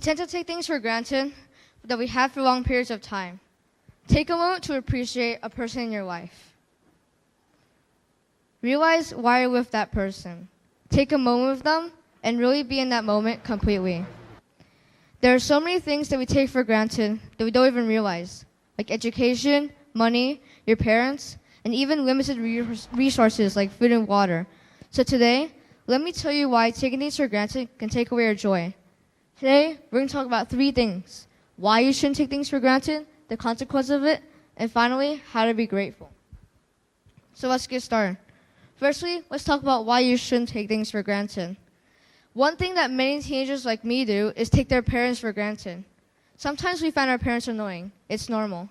tend to take things for granted that we have for long periods of time. Take a moment to appreciate a person in your life. Realize why you're with that person. Take a moment with them and really be in that moment completely. There are so many things that we take for granted that we don't even realize, like education, money, your parents, and even limited resources like food and water. So today, let me tell you why taking things for granted can take away your joy. Today, we're going to talk about 3 things: why you shouldn't take things for granted, the consequence of it, and finally, how to be grateful. So let's get started. Firstly, let's talk about why you shouldn't take things for granted. One thing that many teenagers like me do is take their parents for granted. Sometimes we find our parents annoying. It's normal.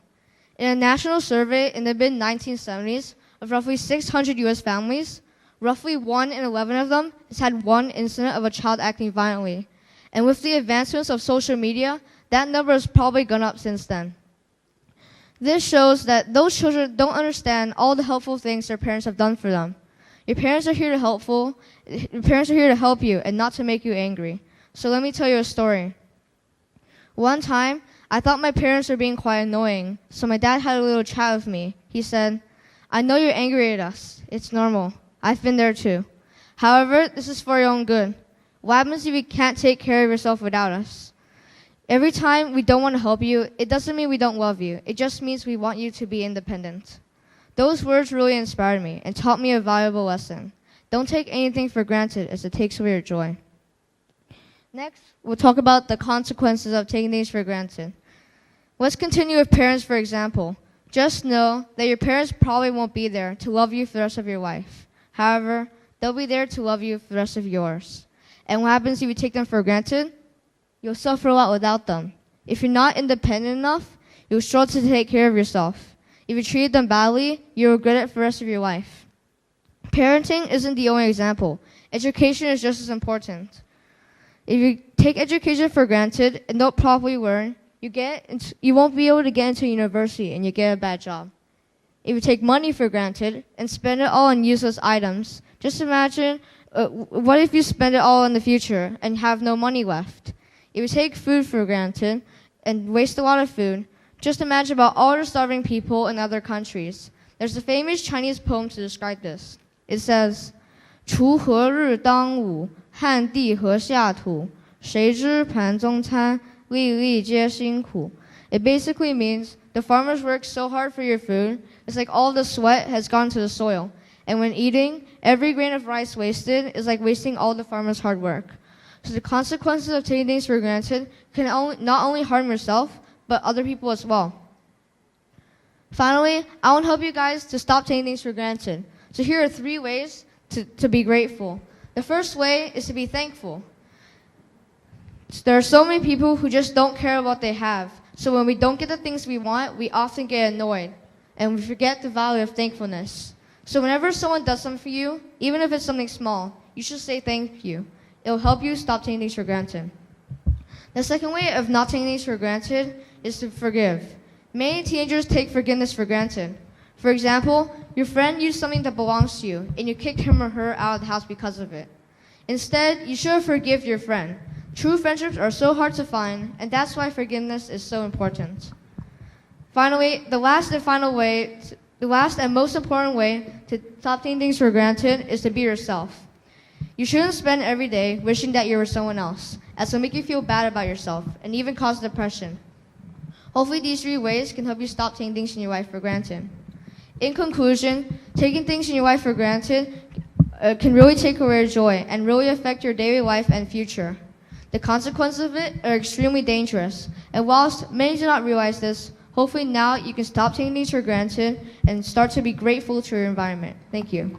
In a national survey in the mid-1970s of roughly 600 U.S. families, roughly 1 in 11 of them has had one incident of a child acting violently. And with the advancements of social media, that number has probably gone up since then. This shows that those children don't understand all the helpful things their parents have done for them. Your parents are here to help you and not to make you angry. So let me tell you a story. One time, I thought my parents were being quite annoying, so my dad had a little chat with me. He said, "I know you're angry at us. It's normal. I've been there too. However, this is for your own good. What happens if you can't take care of yourself without us? Every time we don't want to help you, it doesn't mean we don't love you. It just means we want you to be independent." Those words really inspired me and taught me a valuable lesson. Don't take anything for granted, as it takes away your joy. Next, we'll talk about the consequences of taking things for granted. Let's continue with parents, for example. Just know that your parents probably won't be there to love you for the rest of your life. However, they'll be there to love you for the rest of yours. And what happens if you take them for granted? You'll suffer a lot without them. If you're not independent enough, you'll struggle to take care of yourself. If you treated them badly, you'll regret it for the rest of your life. Parenting isn't the only example. Education is just as important. If you take education for granted and don't properly learn, you won't be able to get into university and you get a bad job. If you take money for granted and spend it all on useless items, just imagine what if you spend it all in the future and have no money left? If you take food for granted and waste a lot of food, just imagine about all the starving people in other countries. There's a famous Chinese poem to describe this. It says, 锄禾日当午，汗滴禾下土，谁知盘中餐，粒粒皆辛苦. It basically means the farmers work so hard for your food, it's like all the sweat has gone to the soil. And when eating, every grain of rice wasted is like wasting all the farmer's hard work. So the consequences of taking things for granted can not only harm yourself, but other people as well. Finally, I want to help you guys to stop taking things for granted. So here are 3 ways to be grateful. The first way is to be thankful. There are so many people who just don't care what they have. So when we don't get the things we want, we often get annoyed. And we forget the value of thankfulness. So whenever someone does something for you, even if it's something small, you should say thank you. It will help you stop taking things for granted. The second way of not taking things for granted is to forgive. Many teenagers take forgiveness for granted. For example, your friend used something that belongs to you, and you kicked him or her out of the house because of it. Instead, you should forgive your friend. True friendships are so hard to find, and that's why forgiveness is so important. Finally, the last and most important way to stop taking things for granted is to be yourself. You shouldn't spend every day wishing that you were someone else, as it'll make you feel bad about yourself and even cause depression. Hopefully these 3 ways can help you stop taking things in your life for granted. In conclusion, taking things in your life for granted can really take away your joy and really affect your daily life and future. The consequences of it are extremely dangerous, and whilst many do not realize this, hopefully now you can stop taking things for granted and start to be grateful to your environment. Thank you.